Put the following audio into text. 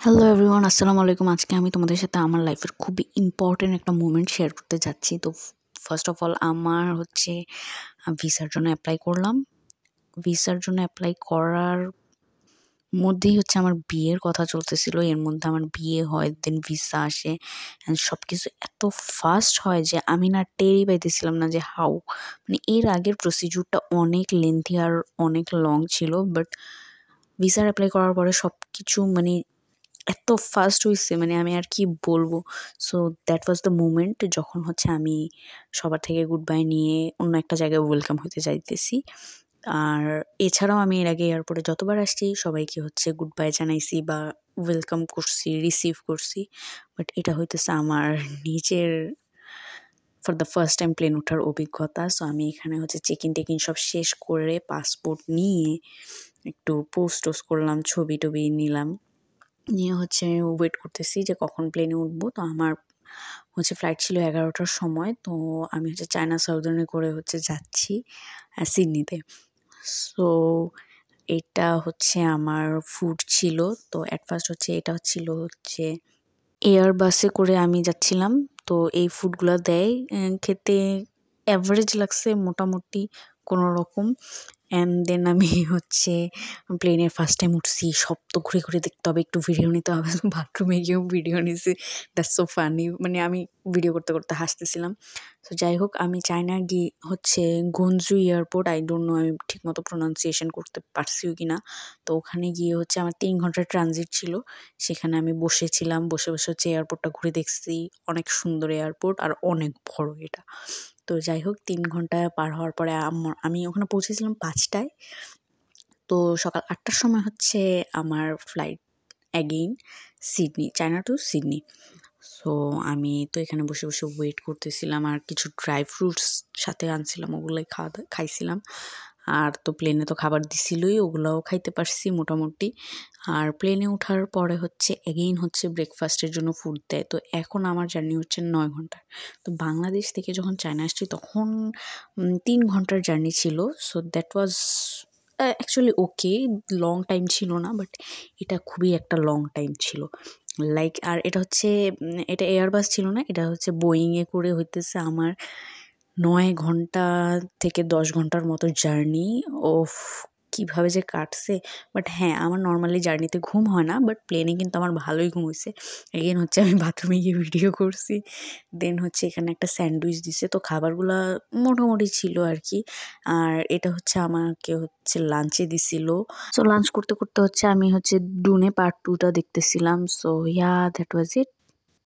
Hello everyone, আসসালামু আলাইকুম। আজকে আমি তোমাদের সাথে আমার লাইফের খুবই ইম্পর্টেন্ট একটা মোমেন্ট শেয়ার করতে যাচ্ছি। তো ফার্স্ট অফ অল আমার হচ্ছে ভিসার জন্য অ্যাপ্লাই করলাম। ভিসার জন্য অ্যাপ্লাই করার মধ্যেই হচ্ছে আমার বিয়ের কথা চলতেছিল। এর মধ্যে আমার বিয়ে হয়, দেন ভিসা আসে অ্যান্ড সব কিছু এত ফাস্ট হয় যে আমি না টেরই পাইতেছিলাম না যে মানে এর আগের প্রসিডিউরটা অনেক লেন্থি আর অনেক লং ছিল, বাট ভিসার অ্যাপ্লাই করার পরে সব কিছু মানে এত ফাস্ট হইছে, মানে আমি আর কি বলবো। So that was the moment যখন হচ্ছে আমি সবার থেকে গুড বাই নিয়ে অন্য একটা জায়গায় ওয়েলকাম হতে যাইতেছি। আর এছাড়াও আমি এর আগে এয়ারপোর্টে যতবার আসছি সবাইকে হচ্ছে গুড বাই জানাইছি বা ওয়েলকাম করছি, রিসিভ করছি। বাট এটা হইতেছে আমার নিজের for the first time plane ওঠার অভিজ্ঞতা। সো আমি এখানে হচ্ছে চেক ইন টেক ইন সব শেষ করে পাসপোর্ট নিয়ে একটু পোস্ট টোস্ট করলাম, ছবি টবি নিলাম, নিয়ে হচ্ছে ওয়েট করতেছি যে কখন প্লেনে উঠবো। তো আমার হচ্ছে ফ্লাইট ছিল 11টার সময়। তো আমি হচ্ছে চায়না সাউদার্নে করে হচ্ছে যাচ্ছি সিডনিতে। সো এটা হচ্ছে আমার ফুড ছিল। তো অ্যাট ফার্স্ট হচ্ছে এটা ছিল হচ্ছে এয়ার বাসে করে আমি যাচ্ছিলাম। তো এই ফুডগুলো দেয়, খেতে অ্যাভারেজ লাগছে মোটামুটি কোনো রকম। অ্যান্ড দেন আমি হচ্ছে প্লেনের ফার্স্ট টাইম উঠছি, সব তো ঘুরে ঘুরে দেখতে হবে, একটু ভিডিও নিতে হবে। বাথরুমে গিয়েও ভিডিও নিছি, দ্যাটস সো ফানি। মানে আমি ভিডিও করতে করতে হাসতেছিলাম। তো যাই হোক, আমি চায়না গিয়ে হচ্ছে Ganju airport, I don't know আমি ঠিকমতো প্রোনাউন্সিয়েশন করতে পারছিও কি না। তো ওখানে গিয়ে হচ্ছে আমার 3 ঘন্টার ট্রানজিট ছিল। সেখানে আমি বসেছিলাম, বসে বসে হচ্ছে এয়ারপোর্টটা ঘুরে দেখছি। অনেক সুন্দর এয়ারপোর্ট আর অনেক বড় এটা। তো যাই হোক, 3 ঘন্টা পার হওয়ার পরে আমি ওখানে পৌঁছেছিলাম 5টায়। তো সকাল 8টার সময় হচ্ছে আমার flight again Sydney, China to Sydney. So আমি তো এখানে বসে বসে ওয়েট করতেছিলাম আর কিছু ড্রাই ফ্রুটস সাথে আনছিলাম, ওগুলোই খাইছিলাম। আর তো প্লেনে তো খাবার দিছিলই, ওগুলোও খাইতে পারছি মোটামুটি। আর প্লেনে ওঠার পরে হচ্ছে এগেইন হচ্ছে ব্রেকফাস্টের জন্য ফুড দেয়। তো এখন আমার জার্নি হচ্ছে 9 ঘন্টার। তো বাংলাদেশ থেকে যখন চায়না আসছি তখন 3 ঘন্টার জার্নি ছিল। So that was actually okay, long time ছিল না, বাট এটা খুবই একটা লং টাইম ছিল। লাইক আর এটা হচ্ছে এটা এয়ারবাস ছিল না, এটা হচ্ছে বোয়িংয়ে করে হইতেছে আমার 9 ঘন্টা থেকে 10 ঘন্টার মতো জার্নি। ওফ! কিভাবে যে কাটছে। বাট হ্যাঁ, আমার নরমালি জার্নিতে ঘুম হয় না, বাট প্লেনে কিন্তু আমার ভালোই ঘুম হইছে। এগেইন হচ্ছে আমি বাথরুমে গিয়ে ভিডিও করছি। দেন হচ্ছে এখানে একটা স্যান্ডউইচ দিছে। তো খাবারগুলা মোটামুটি ছিল আরকি। আর এটা হচ্ছে আমাকে হচ্ছে লাঞ্চে দিছিল। সো লাঞ্চ করতে করতে হচ্ছে আমি হচ্ছে ডুনে পার্ট 2 টা দেখতেছিলাম। So that was it.